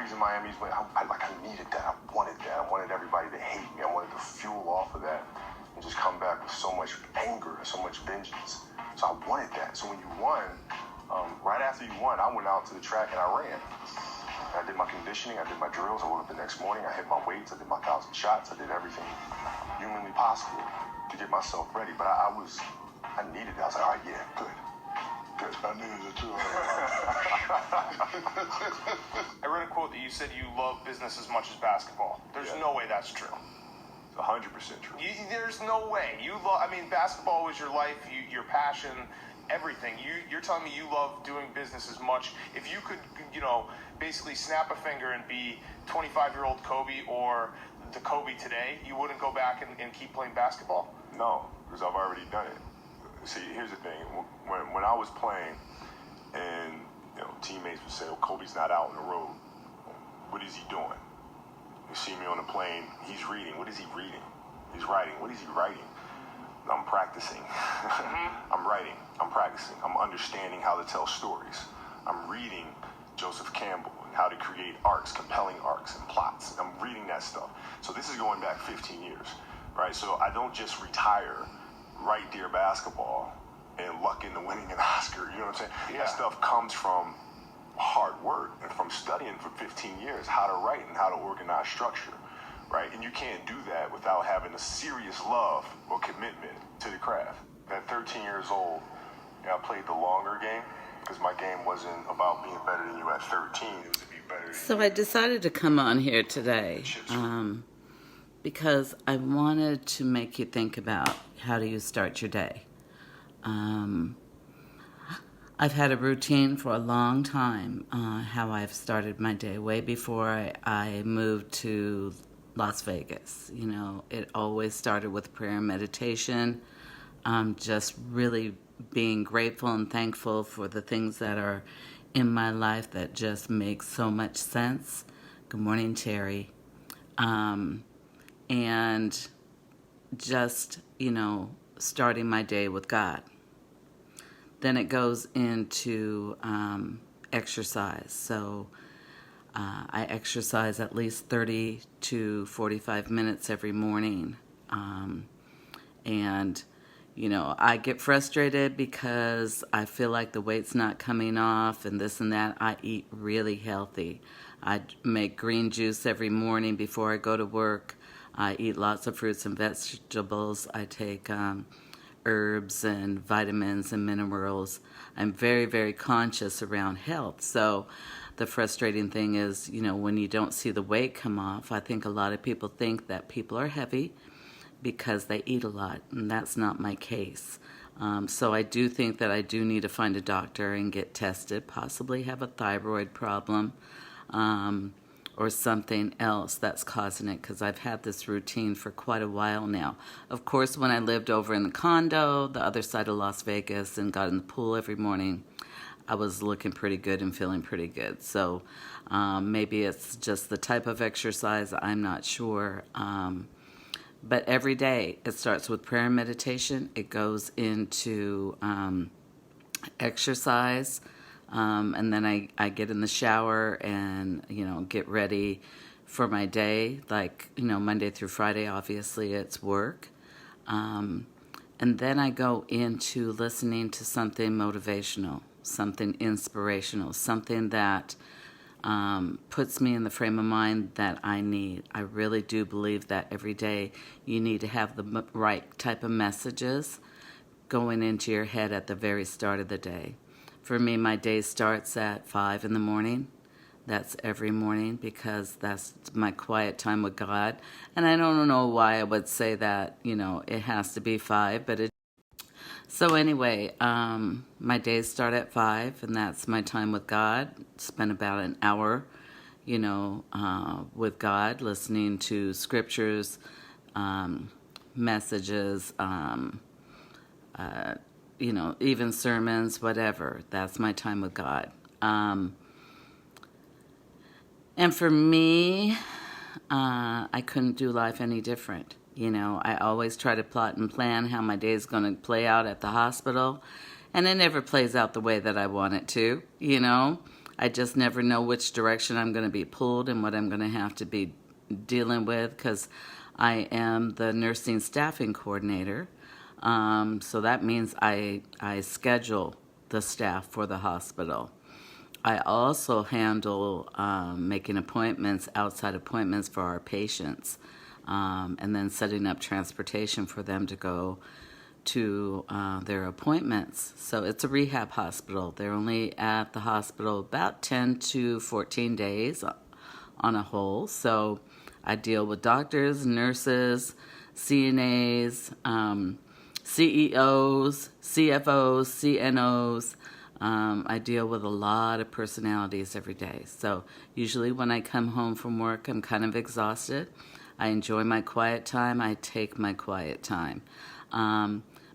he's in Miami. I needed that. I wanted that. I wanted everybody to hate me. I wanted to fuel off of that and just come back with so much anger and so much vengeance. So I wanted that. So when you won, right after you won, I went out to the track and I ran. I did my conditioning, I did my drills, I woke up the next morning, I hit my weights, I did my 1,000 shots, I did everything humanly possible to get myself ready. But I needed it. I was like, all right, yeah, good. I needed it too. I read a quote that you said you love business as much as basketball. There's no way that's true. 100% true. There's no way. Basketball was your life, your passion, everything. You're telling me you love doing business as much. If you could, basically snap a finger and be 25-year-old Kobe or the Kobe today, you wouldn't go back and keep playing basketball? No, because I've already done it. See, here's the thing. When I was playing and, teammates would say, oh, Kobe's not out on the road. What is he doing? You see me on the plane, he's reading. What is he reading? He's writing. What is he writing? I'm practicing. I'm writing. I'm practicing. I'm understanding how to tell stories. I'm reading Joseph Campbell and how to create arcs, compelling arcs and plots. I'm reading that stuff. So this is going back 15 years, right? So I don't just retire right there basketball and luck into winning an Oscar. You know what I'm saying? Yeah. That stuff comes from hard work and from studying for 15 years how to write and how to organize structure, right? And you can't do that without having a serious love or commitment to the craft. At 13 years old, I played the longer game because my game wasn't about being better than you at 13. It was to be better than So I decided to come on here today because I wanted to make you think about how do you start your day. I've had a routine for a long time, how I've started my day, way before I moved to Las Vegas. It always started with prayer and meditation, just really being grateful and thankful for the things that are in my life that just make so much sense. Good morning, Terry. And just, starting my day with God. Then it goes into exercise. So I exercise at least 30 to 45 minutes every morning. And I get frustrated because I feel like the weight's not coming off and this and that. I eat really healthy. I make green juice every morning before I go to work. I eat lots of fruits and vegetables. I take herbs and vitamins and minerals. I'm very, very conscious around health. So the frustrating thing is, when you don't see the weight come off, I think a lot of people think that people are heavy because they eat a lot, and that's not my case. So I do think that I do need to find a doctor and get tested, possibly have a thyroid problem or something else that's causing it, because I've had this routine for quite a while now. Of course, when I lived over in the condo, the other side of Las Vegas, and got in the pool every morning, I was looking pretty good and feeling pretty good. So maybe it's just the type of exercise, I'm not sure. But every day it starts with prayer and meditation. It goes into exercise. And then I get in the shower and, get ready for my day. Like, Monday through Friday, obviously it's work. And then I go into listening to something motivational, something inspirational, something that puts me in the frame of mind that I need. I really do believe that every day you need to have the right type of messages going into your head at the very start of the day. For me, my day starts at 5 in the morning. That's every morning because that's my quiet time with God. And I don't know why I would say that, it has to be 5, but it. So anyway, my days start at 5, and that's my time with God. Spend about an hour, with God, listening to scriptures, messages, even sermons, whatever. That's my time with God. And for me, I couldn't do life any different. I always try to plot and plan how my day is going to play out at the hospital, and it never plays out the way that I want it to, I just never know which direction I'm going to be pulled and what I'm going to have to be dealing with, because I am the nursing staffing coordinator. So that means I schedule the staff for the hospital. I also handle making appointments, outside appointments for our patients, and then setting up transportation for them to go to their appointments. So it's a rehab hospital. They're only at the hospital about 10 to 14 days on a whole. So I deal with doctors, nurses, CNAs, CEOs, CFOs, CNOs. I deal with a lot of personalities every day. So usually when I come home from work, I'm kind of exhausted. I enjoy my quiet time. I take my quiet time.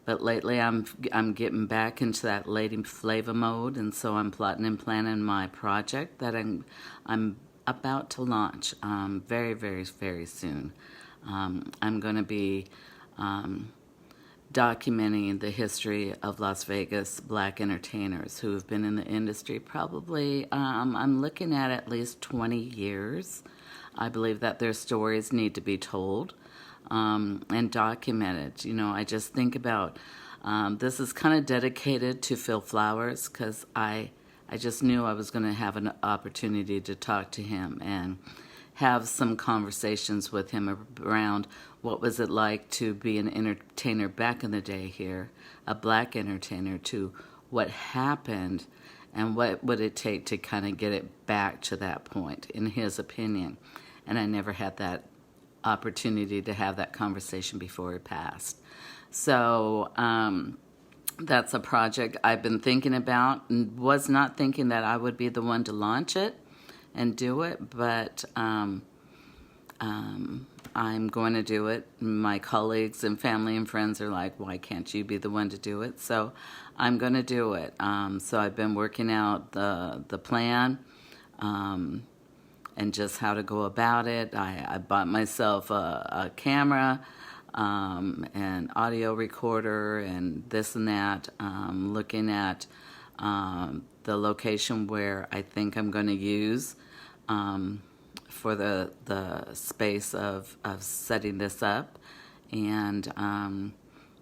But lately I'm getting back into that Lady Flava mode, and so I'm plotting and planning my project that I'm about to launch very, very, very soon. I'm going to be documenting the history of Las Vegas black entertainers who have been in the industry probably, I'm looking at least 20 years. I believe that their stories need to be told and documented. You know, I just think about this is kind of dedicated to Phil Flowers, because I just knew I was going to have an opportunity to talk to him and have some conversations with him around what was it like to be an entertainer back in the day here, a black entertainer, to what happened and what would it take to kind of get it back to that point, in his opinion. And I never had that opportunity to have that conversation before it passed. So that's a project I've been thinking about, and was not thinking that I would be the one to launch it and do it, but I'm going to do it. My colleagues and family and friends are like, why can't you be the one to do it? So I'm going to do it. So I've been working out the plan and just how to go about it. I bought myself a camera and audio recorder and this and that, looking at the location where I think I'm going to use for the space of setting this up, and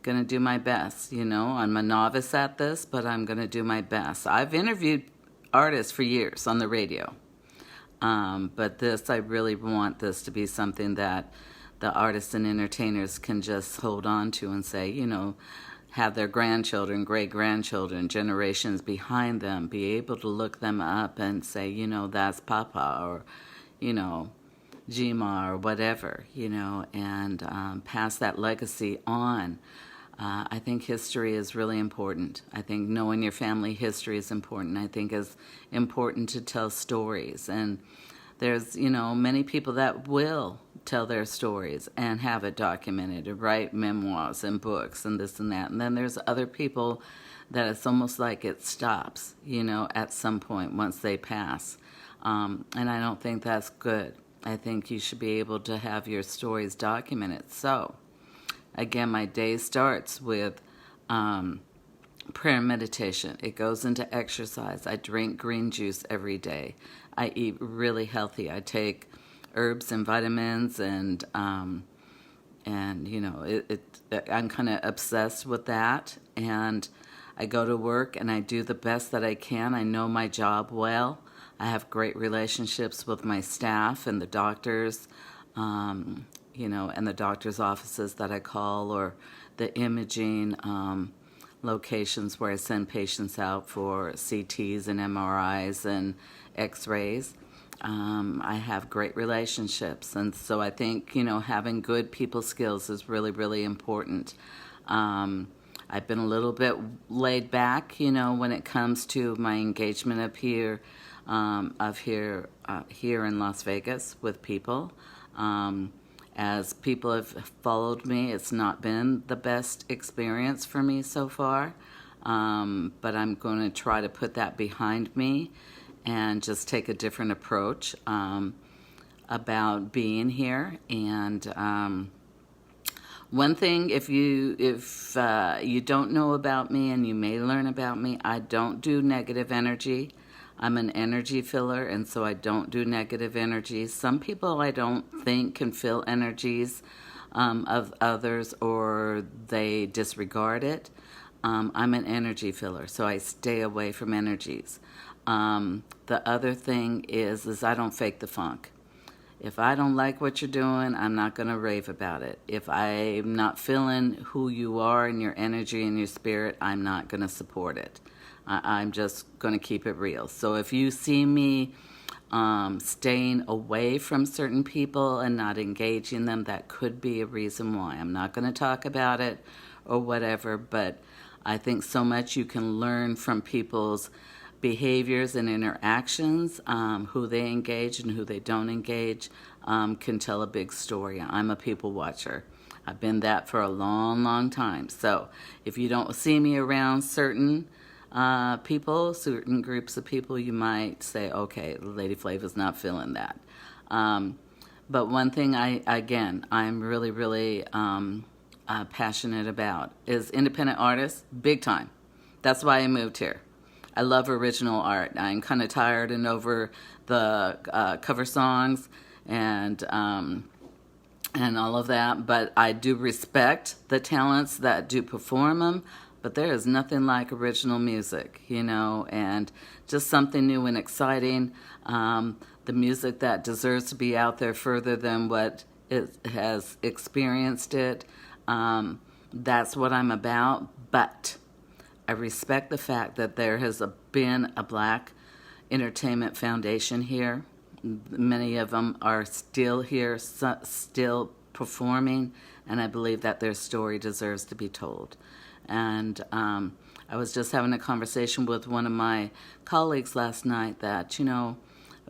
going to do my best. You know, I'm a novice at this, but I'm going to do my best. I've interviewed artists for years on the radio, but I really want this to be something that the artists and entertainers can just hold on to and say, you know, have their grandchildren, great-grandchildren, generations behind them, be able to look them up and say, you know, that's Papa, or, you know, Jima, or whatever, you know, and pass that legacy on. I think history is really important. I think knowing your family history is important. I think it's important to tell stories. And there's, you know, many people that will tell their stories and have it documented, or write memoirs and books and this and that. And then there's other people that it's almost like it stops, you know, at some point once they pass. And I don't think that's good. I think you should be able to have your stories documented. So, again, my day starts with prayer and meditation. It goes into exercise. I drink green juice every day. I eat really healthy. I take herbs and vitamins, and you know, I'm kind of obsessed with that. And I go to work and I do the best that I can. I know my job well. I have great relationships with my staff and the doctors, you know, and the doctors' offices that I call, or the imaging locations where I send patients out for CTs and MRIs and X-rays. I have great relationships, and so I think, you know, having good people skills is really, really important. I've been a little bit laid back, you know, when it comes to my engagement up here, here in Las Vegas with people. As people have followed me, it's not been the best experience for me so far, but I'm going to try to put that behind me and just take a different approach about being here. And one thing, if you don't know about me, and you may learn about me, I don't do negative energy. I'm an energy filler, and so I don't do negative energies. Some people I don't think can feel energies of others, or they disregard it. I'm an energy filler, so I stay away from energies. The other thing is I don't fake the funk. If I don't like what you're doing, I'm not going to rave about it. If I'm not feeling who you are and your energy and your spirit, I'm not going to support it. I'm just going to keep it real. So if you see me staying away from certain people and not engaging them, that could be a reason why. I'm not going to talk about it or whatever, but I think so much you can learn from people's behaviors and interactions, who they engage and who they don't engage, can tell a big story. I'm a people watcher. I've been that for a long, long time. So if you don't see me around certain people, certain groups of people, you might say, okay, Lady Flava's not feeling that. But one thing I'm really, really passionate about is independent artists, big time. That's why I moved here. I love original art. I'm kind of tired and over the cover songs and all of that, but I do respect the talents that do perform them. But there is nothing like original music, and just something new and exciting. The music that deserves to be out there further than what it has experienced it. That's what I'm about. But I respect the fact that there has been a Black Entertainment Foundation here. Many of them are still here, still performing, and I believe that their story deserves to be told. And I was just having a conversation with one of my colleagues last night that,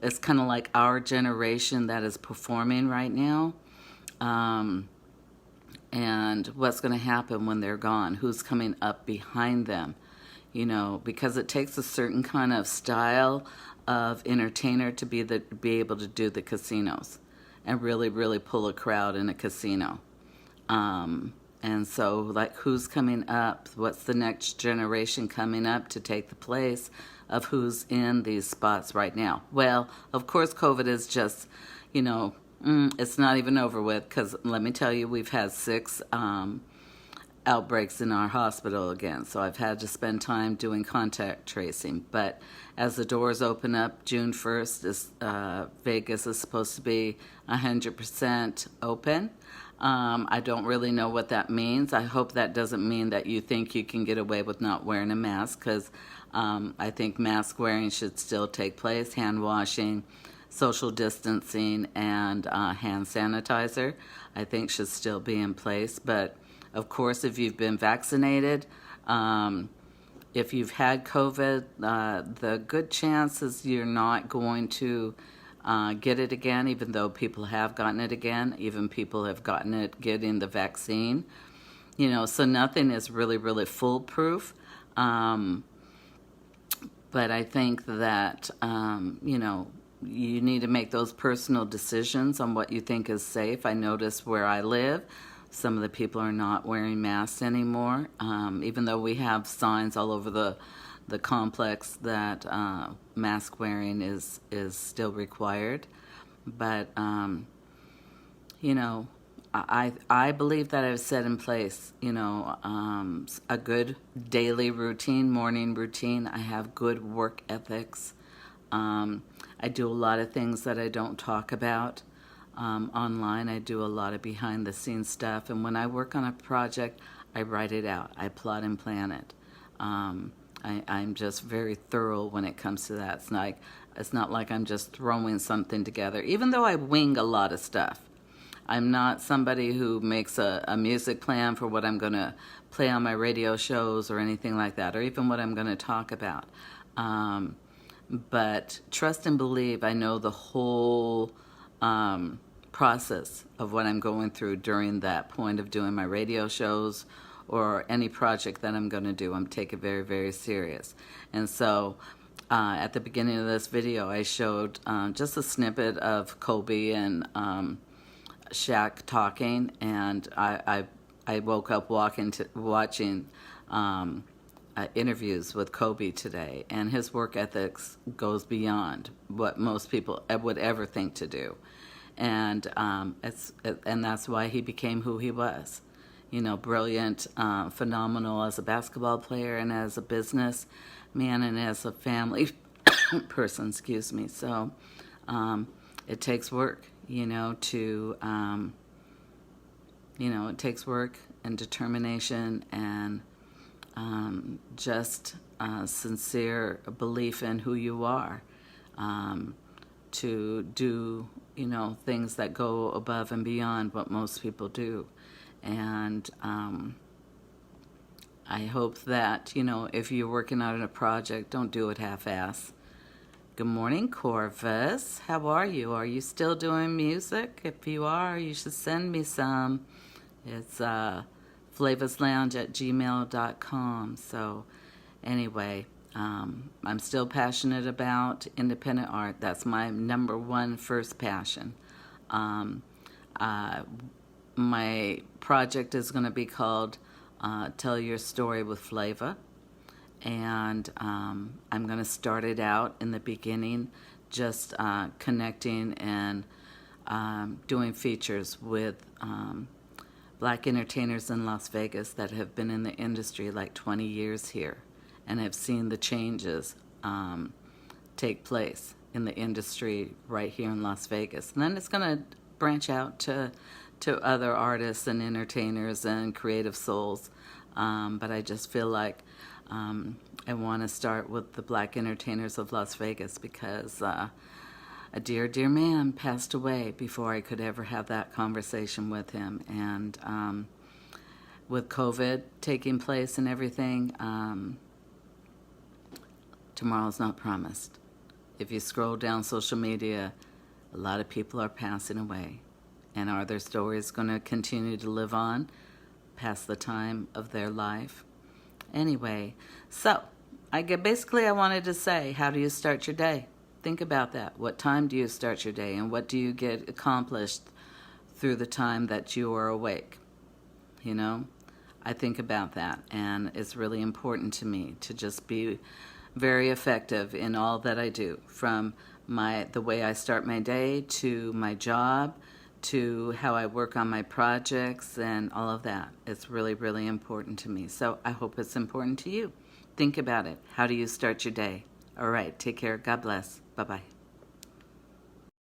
it's kind of like our generation that is performing right now. And what's going to happen when they're gone? Who's coming up behind them? Because it takes a certain kind of style of entertainer to be able to do the casinos and really, really pull a crowd in a casino. And so, who's coming up? What's the next generation coming up to take the place of who's in these spots right now? Well, of course, COVID is just, it's not even over with, because let me tell you, we've had 6 outbreaks in our hospital again. So I've had to spend time doing contact tracing. But as the doors open up, June 1st, Vegas is supposed to be 100% open. I don't really know what that means. I hope that doesn't mean that you think you can get away with not wearing a mask, because I think mask wearing should still take place, hand washing, social distancing, and hand sanitizer, I think should still be in place. But of course, if you've been vaccinated, if you've had COVID, the good chance is you're not going to get it again, even though people have gotten it again. Even people have gotten it getting the vaccine. So nothing is really, really foolproof. But I think that, you need to make those personal decisions on what you think is safe. I notice where I live, some of the people are not wearing masks anymore, even though we have signs all over the complex that mask wearing is still required. But, I believe that I've set in place, a good daily routine, morning routine. I have good work ethics. I do a lot of things that I don't talk about online. I do a lot of behind the scenes stuff. And when I work on a project, I write it out. I plot and plan it. I'm just very thorough when it comes to that. It's not like I'm just throwing something together, even though I wing a lot of stuff. I'm not somebody who makes a music plan for what I'm going to play on my radio shows or anything like that, or even what I'm going to talk about. But trust and believe, I know the whole process of what I'm going through during that point of doing my radio shows or any project that I'm going to do. I'm taking it very, very serious. And so at the beginning of this video, I showed just a snippet of Kobe and Shaq talking, and I woke up watching interviews with Kobe today, and his work ethics goes beyond what most people would ever think to do, and that's why he became who he was. You know, brilliant, phenomenal as a basketball player and as a business man and as a family person. Excuse me. So it takes work, it takes work and determination and just sincere belief in who you are, to do, things that go above and beyond what most people do. And I hope that, if you're working on a project, don't do it half-ass. Good morning, Corvus. How are you? Are you still doing music? If you are, you should send me some. It's flavaslounge@gmail.com. So anyway, I'm still passionate about independent art. That's my number one first passion. My project is going to be called Tell Your Story with Flava. And I'm going to start it out in the beginning, just connecting and doing features with black entertainers in Las Vegas that have been in the industry like 20 years here and have seen the changes take place in the industry right here in Las Vegas. And then it's going to branch out to other artists and entertainers and creative souls. But I just feel like I want to start with the black entertainers of Las Vegas because a dear, dear man passed away before I could ever have that conversation with him. And with COVID taking place and everything, tomorrow's not promised. If you scroll down social media, a lot of people are passing away. And are their stories going to continue to live on past the time of their life? Anyway, so I wanted to say, how do you start your day? Think about that. What time do you start your day, and what do you get accomplished through the time that you are awake? I think about that, and it's really important to me to just be very effective in all that I do, from the way I start my day to my job to how I work on my projects and all of that. It's really, really important to me. So I hope it's important to you. Think about it. How do you start your day? All right. Take care. God bless. Bye-bye.